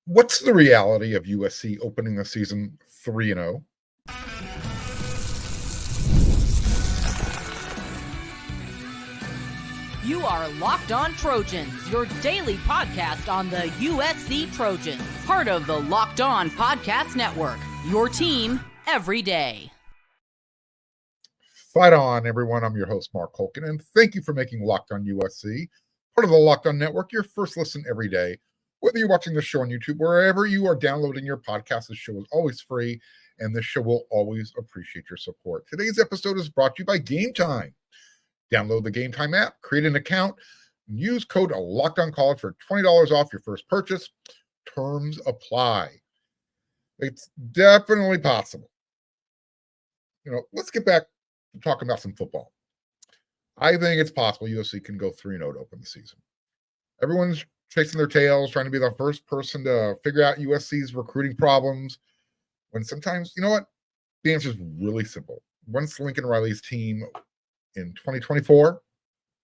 What's the reality of USC opening the season 3-0? You are Locked On Trojans, your daily podcast on the USC Trojans, part of the Locked On Podcast Network, your team every day. Fight on, everyone. I'm your host, Mark Holkin, and thank you for making Locked On USC part of the Locked On Network, your first listen every day. Whether you're watching the show on YouTube, wherever you are downloading your podcast, this show is always free, and this show will always appreciate your support. Today's episode is brought to you by Game Time. Download the Game Time app, create an account, and use code LOCKEDONCollege for $20 off your first purchase. Terms apply. It's definitely possible. Let's get back to talking about some football. I think it's possible USC can go 3-0 to open the season. Everyone's chasing their tails, trying to be the first person to figure out USC's recruiting problems, when sometimes, the answer is really simple. Once Lincoln Riley's team in 2024,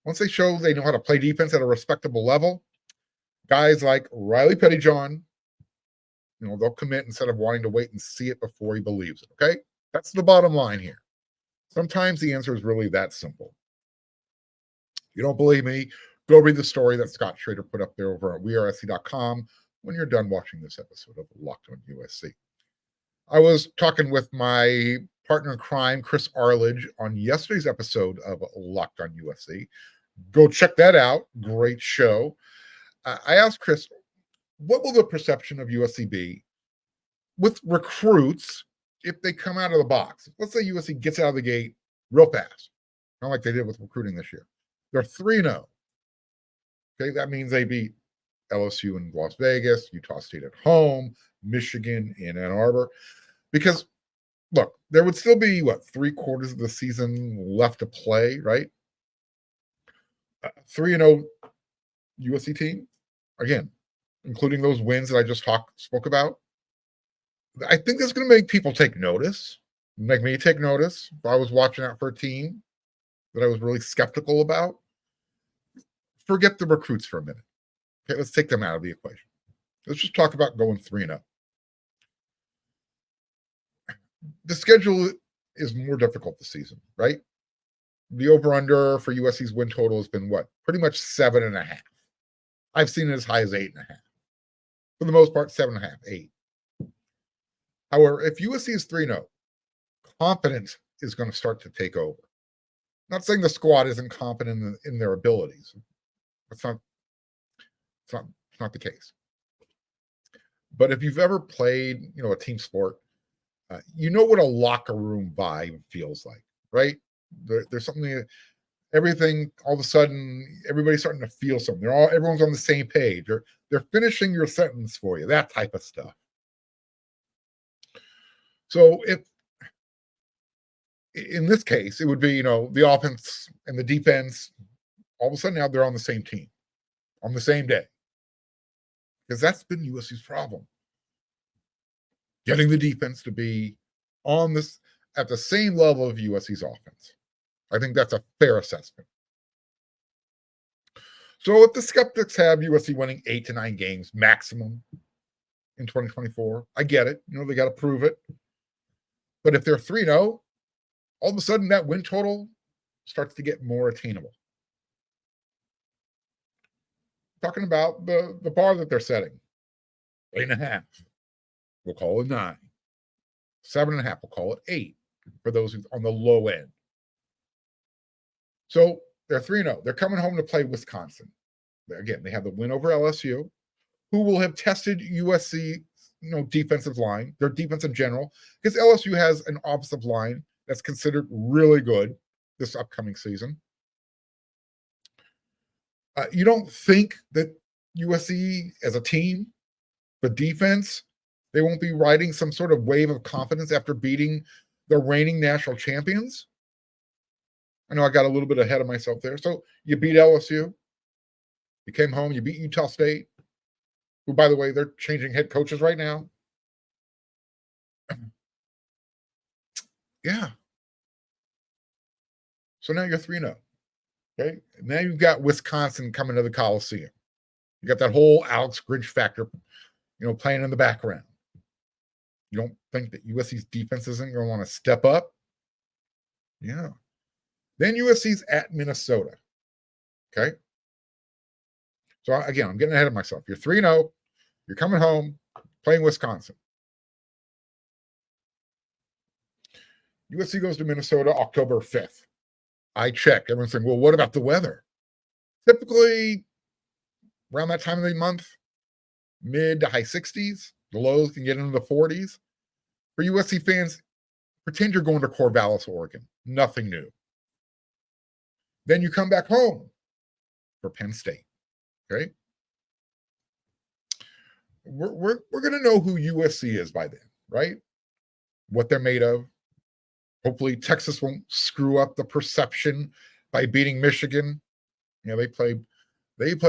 once they show they know how to play defense at a respectable level, guys like Riley Pettyjohn, they'll commit instead of wanting to wait and see it before he believes it, okay? That's the bottom line here. Sometimes the answer is really that simple. You don't believe me? Go read the story that Scott Schrader put up there over at wearesc.com when you're done watching this episode of Locked On USC. I was talking with my partner in crime, Chris Arledge, on yesterday's episode of Locked On USC. Go check that out. Great show. I asked Chris, what will the perception of USC be with recruits if they come out of the box? Let's say USC gets out of the gate real fast, not like they did with recruiting this year. They're 3-0. Okay, that means they beat LSU in Las Vegas, Utah State at home, Michigan in Ann Arbor. Because, look, there would still be, 3/4 of the season left to play, right? 3-0 USC team, again, including those wins that I just spoke about. I think that's going to make people take notice, make me take notice. If I was watching out for a team that I was really skeptical about, forget the recruits for a minute. Okay, let's take them out of the equation. Let's just talk about going 3-0. The schedule is more difficult this season, right? The over-under for USC's win total has been pretty much 7.5. I've seen it as high as 8.5. For the most part, 7.5, 8. However, if USC is 3-0, confidence is going to start to take over. I'm not saying the squad isn't confident in their abilities. It's not the case. But if you've ever played, a team sport, you know what a locker room vibe feels like, right? There's something, everything, all of a sudden, everybody's starting to feel something. Everyone's on the same page. They're finishing your sentence for you, that type of stuff. So in this case, it would be, the offense and the defense, all of a sudden now they're on the same team, on the same day. Because that's been USC's problem. Getting the defense to be on this at the same level of USC's offense. I think that's a fair assessment. So if the skeptics have USC winning 8 to 9 games maximum in 2024, I get it. They got to prove it. But if they're 3-0, all of a sudden that win total starts to get more attainable. Talking about the bar that they're setting. 8.5. We'll call it 9. 7.5. We'll call it 8 for those on the low end. So they're 3-0. They're coming home to play Wisconsin. Again, they have the win over LSU, who will have tested USC, defensive line, their defense in general, because LSU has an offensive line that's considered really good this upcoming season. You don't think that USC as a team, the defense, they won't be riding some sort of wave of confidence after beating the reigning national champions? I know I got a little bit ahead of myself there. So you beat LSU. You came home. You beat Utah State, who, by the way, they're changing head coaches right now. Yeah. So now you're 3-0. Okay. Now you've got Wisconsin coming to the Coliseum. You got that whole Alex Grinch factor, playing in the background. You don't think that USC's defense isn't going to want to step up? Yeah. Then USC's at Minnesota. Okay. So again, I'm getting ahead of myself. You're 3-0. You're coming home, playing Wisconsin. USC goes to Minnesota October 5th. I check. Everyone's saying, well, what about the weather? Typically, around that time of the month, mid to high 60s. The lows can get into the 40s. For USC fans, pretend you're going to Corvallis, Oregon. Nothing new. Then you come back home for Penn State. Okay? We're going to know who USC is by then, right? What they're made of. Hopefully Texas won't screw up the perception by beating Michigan. They play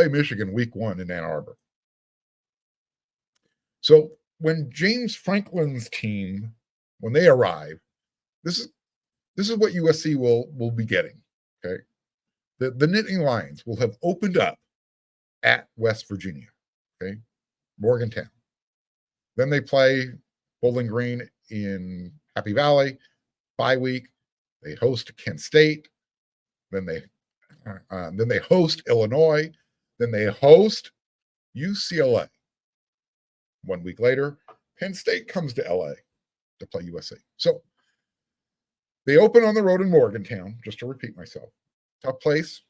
Michigan week 1 in Ann Arbor. So when James Franklin's team, when they arrive, this is what USC will be getting. Okay. The Nittany Lions will have opened up at West Virginia. Okay. Morgantown. Then they play Bowling Green in Happy Valley. Bye week, they host Kent State. Then they host Illinois. Then they host UCLA. 1 week later, Penn State comes to LA to play USC. So they open on the road in Morgantown, just to repeat myself. Tough place.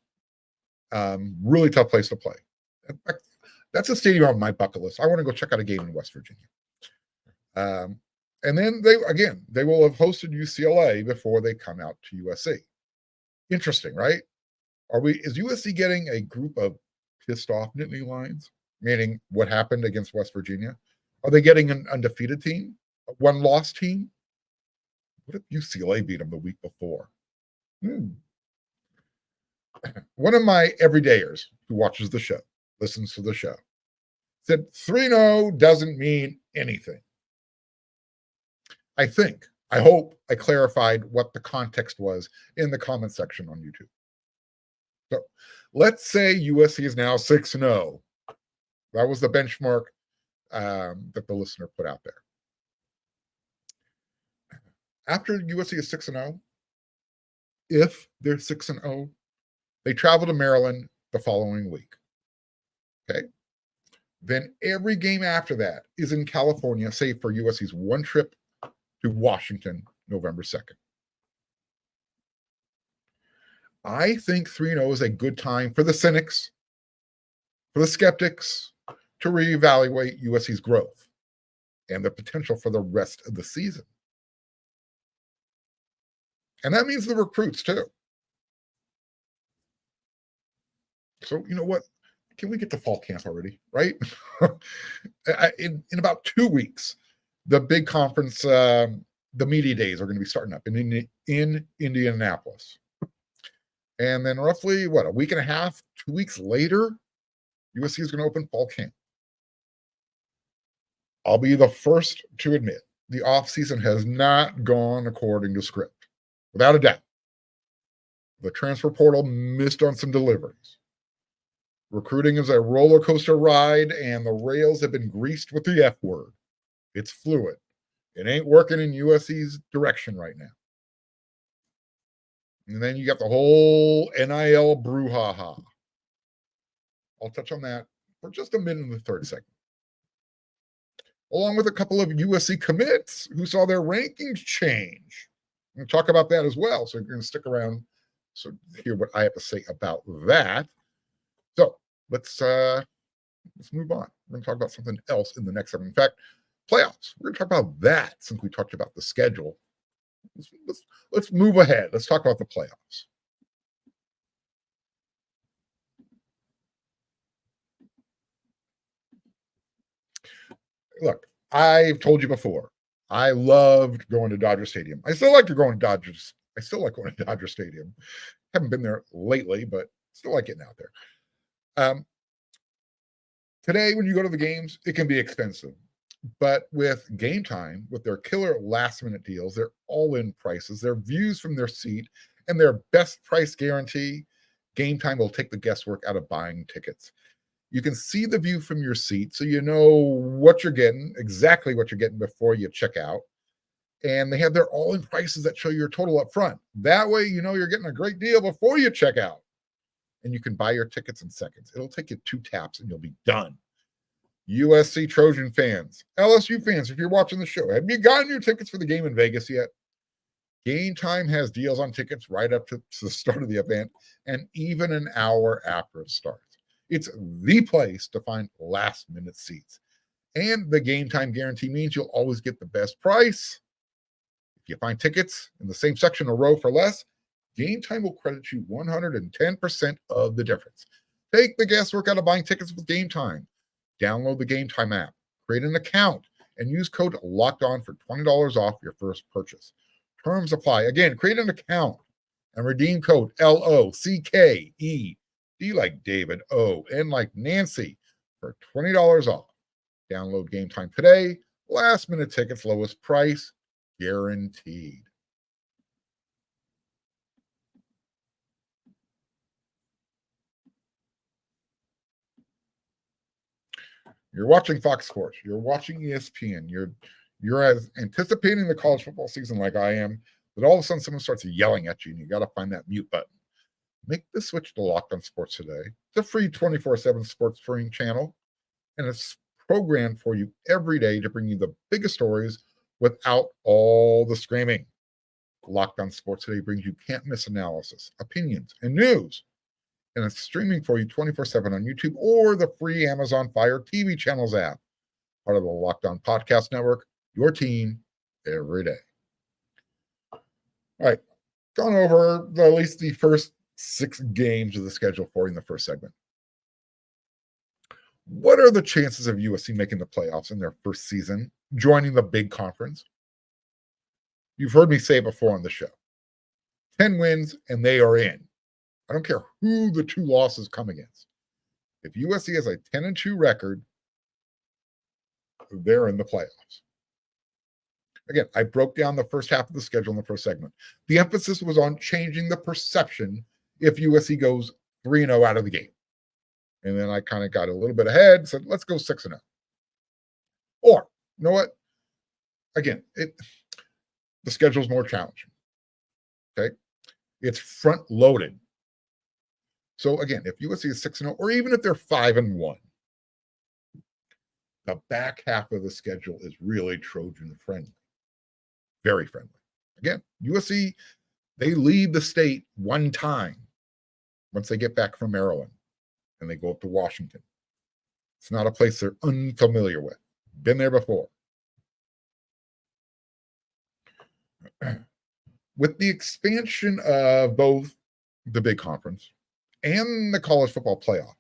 Really tough place to play. That's a stadium on my bucket list. I want to go check out a game in West Virginia. And then they will have hosted UCLA before they come out to USC. Interesting, right? Is USC getting a group of pissed off Nittany Lions? Meaning what happened against West Virginia? Are they getting an undefeated team? A one-loss team? What if UCLA beat them the week before? One of my everydayers who watches the show, listens to the show, said 3-0 doesn't mean anything. I hope I clarified what the context was in the comment section on YouTube. So let's say USC is now 6-0. That was the benchmark that the listener put out there. After USC is 6-0, if they're 6-0, they travel to Maryland the following week. Okay. Then every game after that is in California, save for USC's one trip to Washington, November 2nd. I think 3-0 is a good time for the cynics, for the skeptics, to reevaluate USC's growth and the potential for the rest of the season. And that means the recruits too. So, you know what? Can we get to fall camp already, right? in about 2 weeks, the big conference, the media days are going to be starting up in Indianapolis. And then roughly, a week and a half, 2 weeks later, USC is going to open fall camp. I'll be the first to admit the offseason has not gone according to script. Without a doubt. The transfer portal missed on some deliveries. Recruiting is a roller coaster ride, and the rails have been greased with the F word. It's fluid. It ain't working in USC's direction right now. And then you got the whole NIL brouhaha. I'll touch on that for just a minute in the third segment. Along with a couple of USC commits who saw their rankings change. I'm going to talk about that as well. So you're going to stick around to hear what I have to say about that. So let's move on. We're going to talk about something else in the next segment. In fact, playoffs. We're going to talk about that since we talked about the schedule. Let's move ahead. Let's talk about the playoffs. Look, I've told you before, I loved going to Dodger Stadium. I still like going to Dodger Stadium. Haven't been there lately, but still like getting out there. Today, when you go to the games, it can be expensive. But with Game Time, with their killer last-minute deals, their all-in prices, their views from their seat, and their best price guarantee, Game Time will take the guesswork out of buying tickets. You can see the view from your seat, so you know what you're getting, exactly what you're getting before you check out. And they have their all-in prices that show your total up front. That way, you know you're getting a great deal before you check out. And you can buy your tickets in seconds. It'll take you 2 taps and you'll be done. USC Trojan fans, LSU fans, if you're watching the show, have you gotten your tickets for the game in Vegas yet? Game Time has deals on tickets right up to the start of the event and even an hour after it starts. It's the place to find last-minute seats. And the Game Time guarantee means you'll always get the best price. If you find tickets in the same section or row for less, Game Time will credit you 110% of the difference. Take the guesswork out of buying tickets with Game Time. Download the Game Time app, create an account, and use code LOCKEDON for $20 off your first purchase. Terms apply. Again, create an account and redeem code LOCKED like David, O, and like Nancy for $20 off. Download Game Time today. Last minute tickets, lowest price, guaranteed. You're watching Fox Sports. You're watching ESPN. You're as anticipating the college football season like I am, but all of a sudden someone starts yelling at you, and you got to find that mute button. Make the switch to Locked On Sports today. It's a free 24/7 sports streaming channel, and it's programmed for you every day to bring you the biggest stories without all the screaming. Locked On Sports today brings you can't-miss analysis, opinions, and news. And it's streaming for you 24/7 on YouTube or the free Amazon Fire TV channels app. Part of the Locked On Podcast Network, your team every day. All right, gone over at least the first 6 games of the schedule for you in the first segment. What are the chances of USC making the playoffs in their first season, joining the big conference? You've heard me say it before on the show. 10 wins and they are in. I don't care who the 2 losses come against. If USC has a 10-2 record, they're in the playoffs. Again, I broke down the first half of the schedule in the first segment. The emphasis was on changing the perception if USC goes 3-0 out of the game. And then I kind of got a little bit ahead and said, let's go 6-0. Or, you know what? Again, the schedule's more challenging. Okay? It's front-loaded. So again, if USC is 6-0, or even if they're 5-1, the back half of the schedule is really Trojan friendly. Very friendly. Again, USC, they leave the state one time once they get back from Maryland and they go up to Washington. It's not a place they're unfamiliar with. Been there before. With the expansion of both the big conference and the college football playoff,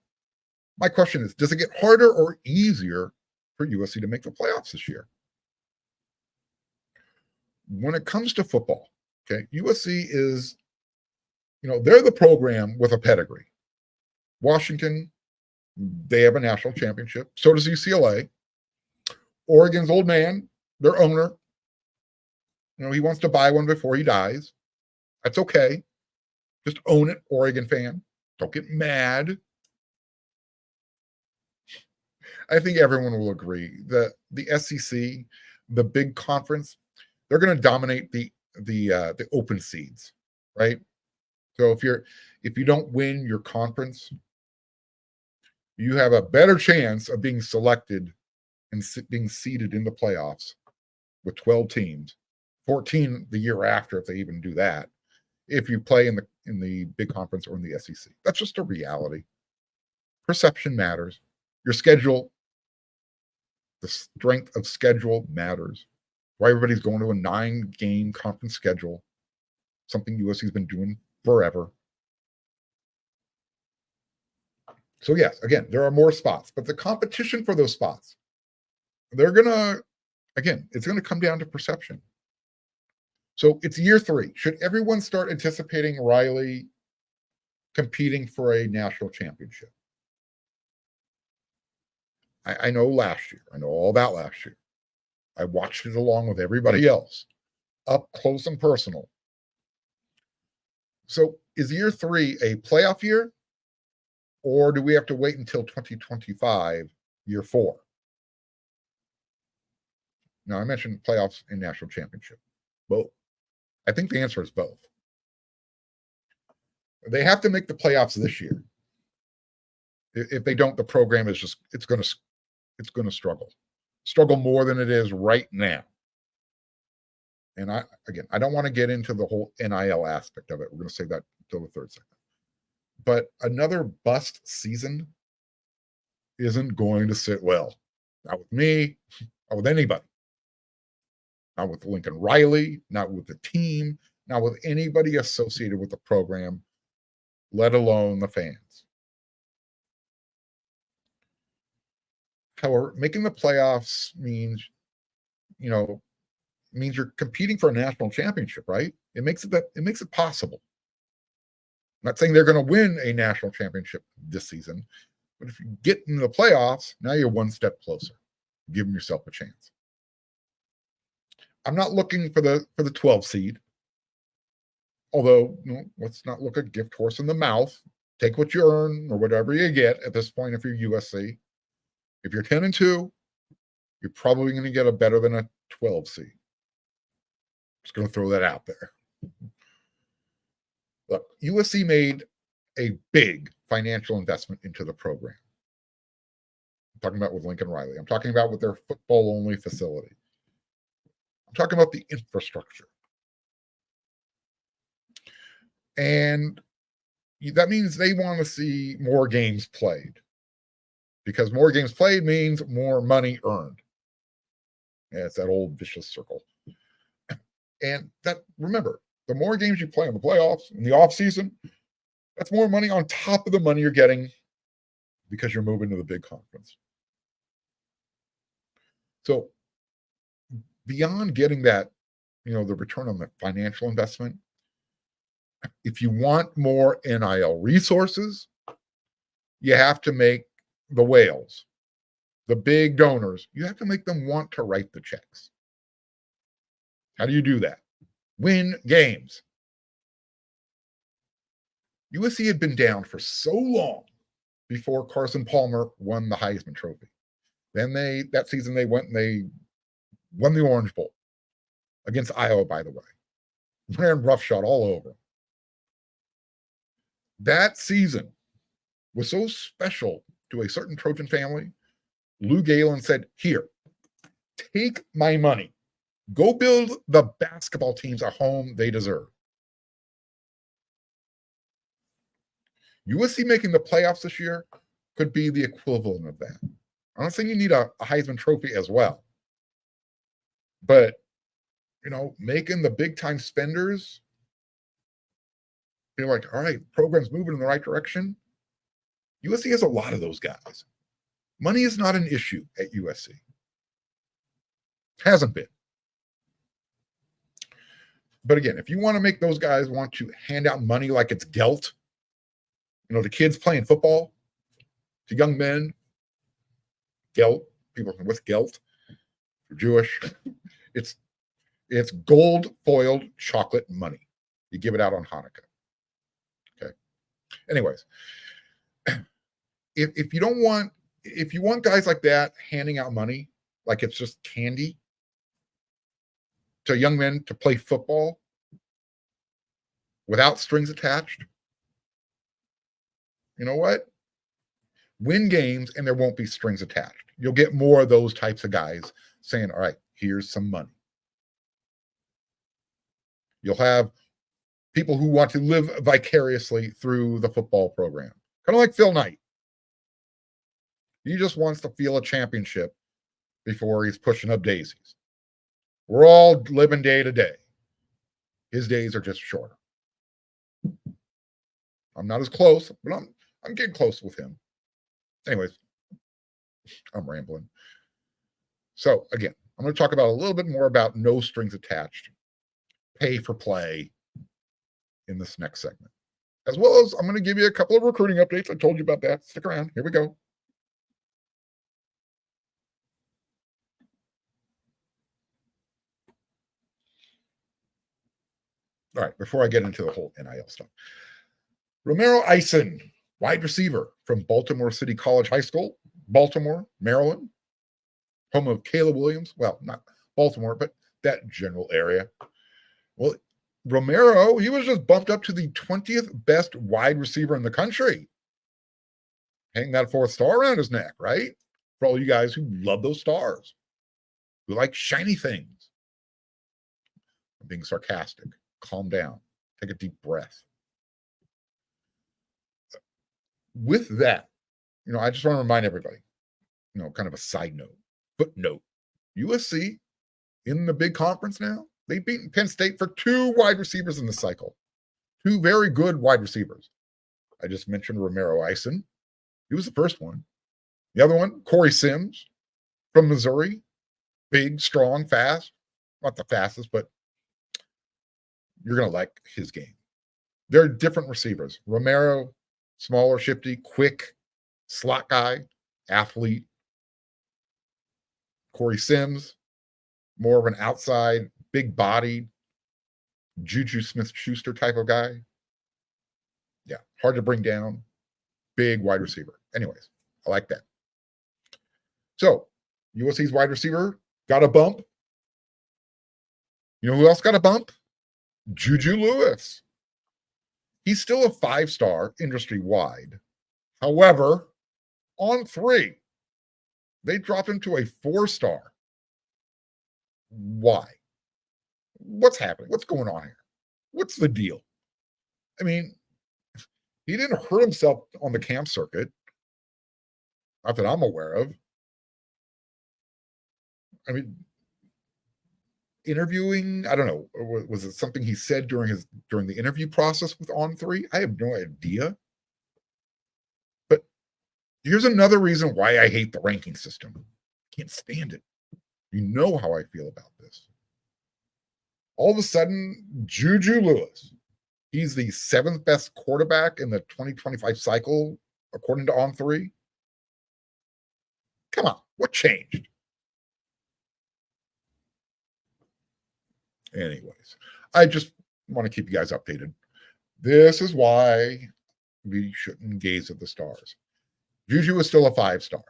my question is, does it get harder or easier for USC to make the playoffs this year? When it comes to football, okay, USC is, they're the program with a pedigree. Washington, they have a national championship. So does UCLA. Oregon's old man, their owner, he wants to buy one before he dies. That's okay. Just own it, Oregon fan. Don't get mad. I think everyone will agree that the SEC, the big conference, they're going to dominate the open seeds, right? So if you don't win your conference, you have a better chance of being selected and being seeded in the playoffs with 12 teams, 14 the year after if they even do that, if you play in the big conference or in the SEC. That's just a reality. Perception matters. Your schedule, the strength of schedule matters. Why everybody's going to a 9-game conference schedule, something USC's been doing forever. So yes, again, there are more spots, but the competition for those spots, it's going to come down to perception. So it's year 3. Should everyone start anticipating Riley competing for a national championship? I know last year. I know all about last year. I watched it along with everybody else, up close and personal. So is year 3 a playoff year? Or do we have to wait until 2025, year 4? Now, I mentioned playoffs and national championship. Both. I think the answer is both. They have to make the playoffs this year. If they don't, the program is just it's going to struggle more than it is right now. And I don't want to get into the whole NIL aspect of it. We're going to say that until the third segment. But another bust season isn't going to sit well. Not with me, not with anybody. Not with Lincoln Riley, not with the team, not with anybody associated with the program, let alone the fans. However, making the playoffs means you're competing for a national championship, right? It makes it possible. I'm not saying they're going to win a national championship this season, but if you get into the playoffs, now you're one step closer, giving yourself a chance. I'm not looking for the 12 seed. Although, let's not look a gift horse in the mouth. Take what you earn or whatever you get at this point if you're USC. If you're 10-2, you're probably going to get a better than a 12 seed. Just going to throw that out there. Look, USC made a big financial investment into the program. I'm talking about with Lincoln Riley. I'm talking about with their football-only facility. I'm talking about the infrastructure. And that means they want to see more games played. Because more games played means more money earned. Yeah, it's that old vicious circle. And remember, the more games you play in the playoffs, in the offseason, that's more money on top of the money you're getting because you're moving to the big conference. So beyond getting that, the return on the financial investment, if you want more NIL resources, you have to make the whales, the big donors, you have to make them want to write the checks. How do you do that? Win games. USC had been down for so long before Carson Palmer won the Heisman Trophy. Then that season they went and they won the Orange Bowl against Iowa, by the way. Ran roughshod all over. That season was so special to a certain Trojan family. Lou Galen said, "Here, take my money. Go build the basketball teams a home they deserve." USC making the playoffs this year could be the equivalent of that. I'm not saying you need a Heisman Trophy as well. But, making the big-time spenders feel like, all right, program's moving in the right direction. USC has a lot of those guys. Money is not an issue at USC. Hasn't been. But again, if you want to make those guys want to hand out money like it's gelt, to kids playing football, to young men, gelt, people from what's gelt, for Jewish, it's gold foiled chocolate money. You give it out on Hanukkah. Okay. Anyways, if you want guys like that handing out money like it's just candy to young men to play football without strings attached, you know what? Win games and there won't be strings attached. You'll get more of those types of guys saying, all right, here's some money. You'll have people who want to live vicariously through the football program. Kind of like Phil Knight. He just wants to feel a championship before he's pushing up daisies. We're all living day to day. His days are just shorter. I'm not as close, but I'm getting close with him. Anyways, I'm rambling. So again, I'm going to talk about a little bit more about no strings attached, pay for play in this next segment. As well as I'm going to give you a couple of recruiting updates. I told you about that. Stick around. Here we go. All right, before I get into the whole NIL stuff. Romero Eisen, Wide receiver from Baltimore City College High School, Baltimore, Maryland, home of Caleb Williams. Well, not Baltimore, but that general area. Well, Romero, he was just bumped up to the 20th best wide receiver in the country. Hang that 4th star around his neck, right? For all you guys who love those stars, who like shiny things. I'm being sarcastic. Calm down. Take a deep breath. With that, I just want to remind everybody, kind of a side note, footnote. USC in the big conference now, they've beaten Penn State for 2 wide receivers in the cycle. 2 very good wide receivers. I just mentioned Romero Ison. He was the first one. The other one, Corey Sims from Missouri. Big, strong, fast. Not the fastest, but you're going to like his game. They're different receivers. Romero, smaller, shifty, quick, slot guy, athlete. Corey Sims, more of an outside, big-bodied, Juju Smith-Schuster type of guy. Yeah, hard to bring down. Big wide receiver. Anyways, I like that. So, USC's wide receiver got a bump. You know who else got a bump? Juju Lewis. He's still a 5-star industry-wide. However, on 3, they dropped him to a 4-star. Why? What's happening? What's going on here? What's the deal? I mean, he didn't hurt himself on the camp circuit. Not that I'm aware of. I mean, interviewing, I don't know. Was it something he said during the interview process with On3? I have no idea. But here's another reason why I hate the ranking system. I can't stand it. You know how I feel about this. All of a sudden, Juju Lewis, he's the 7th best quarterback in the 2025 cycle, according to On3. Come on, what changed? Anyways, I just want to keep you guys updated. This is why we shouldn't gaze at the stars. Juju is still a 5-star.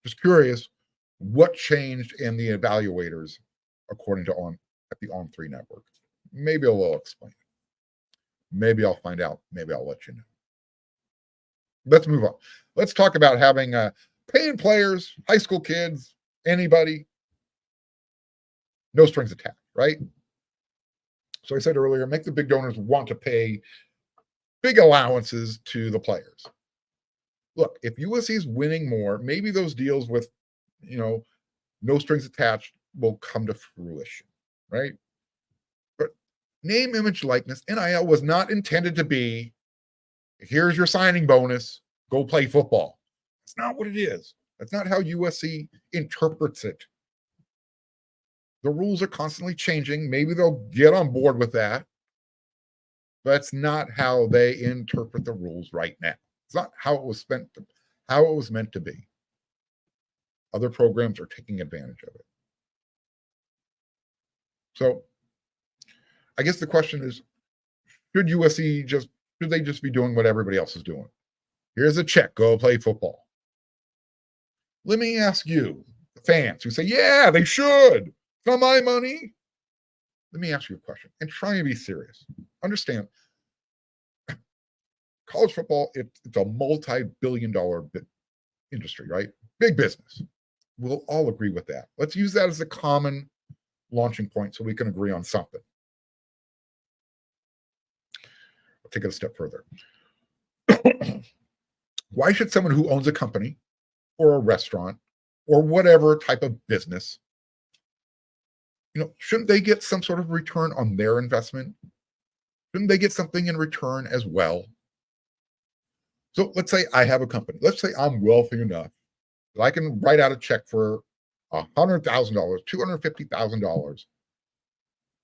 Just curious, what changed in the evaluators according to at the On3 network? Maybe I'll explain it. Maybe I'll find out. Maybe I'll let you know. Let's move on. Let's talk about having paying players, high school kids, anybody, no strings attached, right? So I said earlier, make the big donors want to pay big allowances to the players. Look, if USC is winning more, maybe those deals with, no strings attached will come to fruition, right? But name, image, likeness, NIL was not intended to be, here's your signing bonus, go play football. That's not what it is. That's not how USC interprets it. The rules are constantly changing. Maybe they'll get on board with that. But that's not how they interpret the rules right now. It's not how it was meant to be. Other programs are taking advantage of it. So I guess the question is, should they just be doing what everybody else is doing? Here's a check, go play football. Let me ask you, the fans who say, yeah, they should. It's not my money. Let me ask you a question and try and be serious. Understand, college football, it's a multi-billion-dollar industry, right? Big business. We'll all agree with that. Let's use that as a common launching point so we can agree on something. I'll take it a step further. Why should someone who owns a company or a restaurant or whatever type of business, shouldn't they get some sort of return on their investment? Shouldn't they get something in return as well? So let's say I have a company. Let's say I'm wealthy enough that I can write out a check for $100,000, $250,000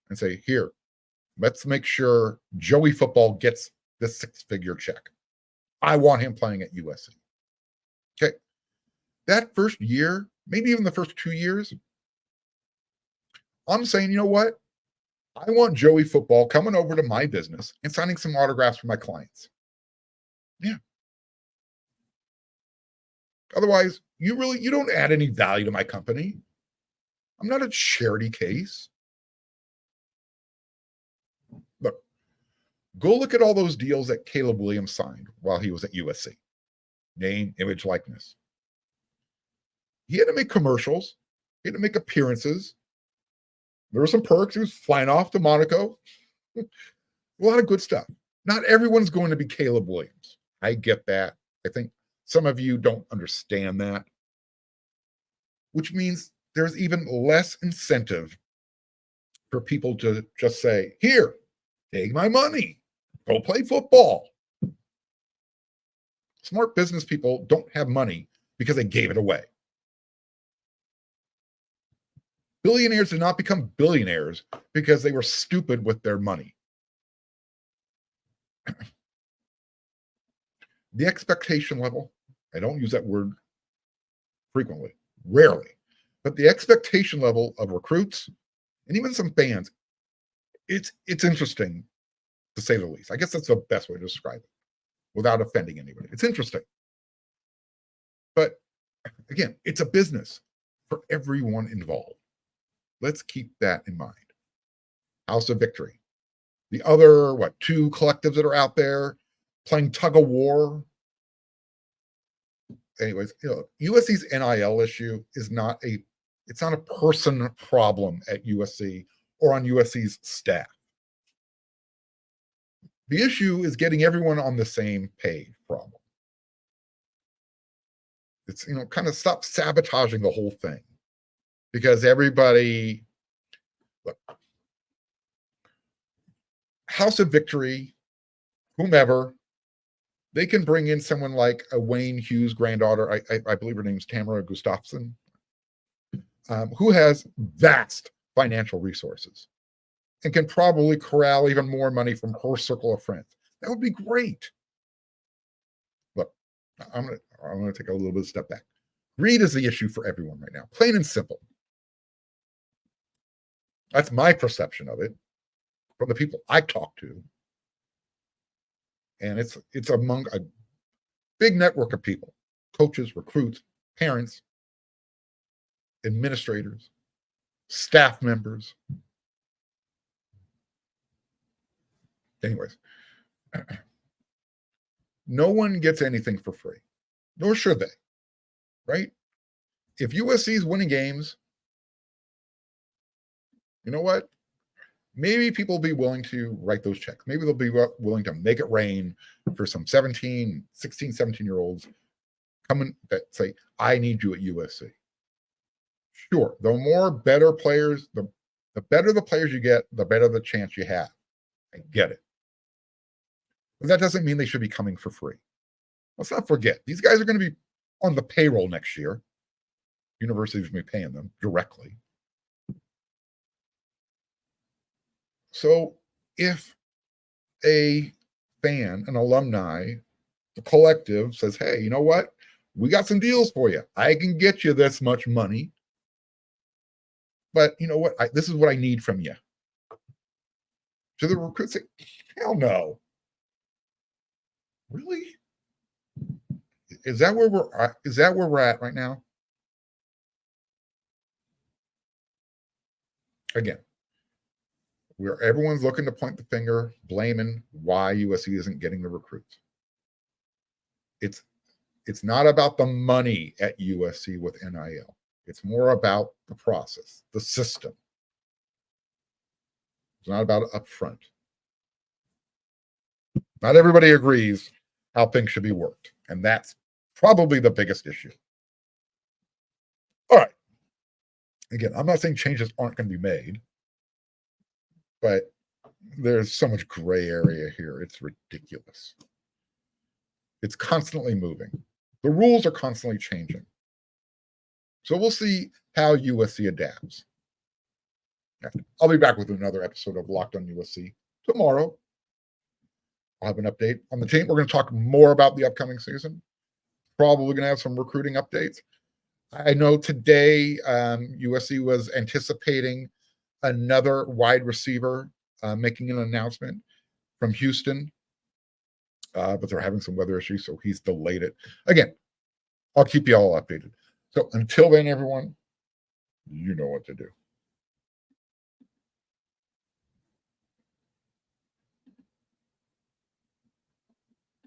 and say, here, let's make sure Joey Football gets this 6-figure check. I want him playing at USC. Okay. That first year, maybe even the first 2 years, I'm saying, you know what? I want Joey Football coming over to my business and signing some autographs for my clients. Yeah. Otherwise, you don't add any value to my company. I'm not a charity case. Look, go look at all those deals that Caleb Williams signed while he was at USC. Name, image, likeness. He had to make commercials. He had to make appearances. There were some perks. He was flying off to Monaco. A lot of good stuff. Not everyone's going to be Caleb Williams. I get that. I think some of you don't understand that, which means there's even less incentive for people to just say, here, take my money, go play football. Smart business people don't have money because they gave it away. Billionaires did not become billionaires because they were stupid with their money. The expectation level, I don't use that word frequently, rarely, but the expectation level of recruits and even some fans, it's interesting to say the least. I guess that's the best way to describe it without offending anybody. It's interesting. But again, it's a business for everyone involved. Let's keep that in mind. House of Victory. The other, two collectives that are out there playing tug of war. Anyways, USC's NIL issue is it's not a person problem at USC or on USC's staff. The issue is getting everyone on the same page problem. It's, kind of stop sabotaging the whole thing because everybody, look, House of Victory, whomever, they can bring in someone like a Wayne Hughes' granddaughter. I believe her name's Tamara Gustafson, who has vast financial resources and can probably corral even more money from her circle of friends. That would be great. Look, I'm going to take a little bit of a step back. Greed is the issue for everyone right now, plain and simple. That's my perception of it from the people I talk to. And it's among a big network of people, coaches, recruits, parents, administrators, staff members. Anyways, no one gets anything for free, nor should they, right? If USC is winning games, you know what? Maybe people will be willing to write those checks. Maybe they'll be willing to make it rain for some 16, 17-year-olds coming that say, I need you at USC. Sure, the more better players, the better the players you get, the better the chance you have. I get it. But that doesn't mean they should be coming for free. Let's not forget, these guys are going to be on the payroll next year. Universities will be paying them directly. So if a fan, an alumni, the collective says, hey, you know what? We got some deals for you. I can get you this much money. But you know what? This is what I need from you. So the recruits say, hell no. Really? Is that where we're at right now? Again, where everyone's looking to point the finger, blaming why USC isn't getting the recruits. It's not about the money at USC with NIL. It's more about the process, the system. It's not about it up front. Not everybody agrees how things should be worked, and that's probably the biggest issue. All right. Again, I'm not saying changes aren't going to be made, but there's so much gray area here. It's ridiculous. It's constantly moving. The rules are constantly changing. So we'll see how USC adapts. I'll be back with another episode of Locked on USC tomorrow. I'll have an update on the team. We're going to talk more about the upcoming season. Probably going to have some recruiting updates. I know today USC was anticipating another wide receiver making an announcement from Houston. but they're having some weather issues, so he's delayed it. Again, I'll keep you all updated. So until then, everyone, you know what to do.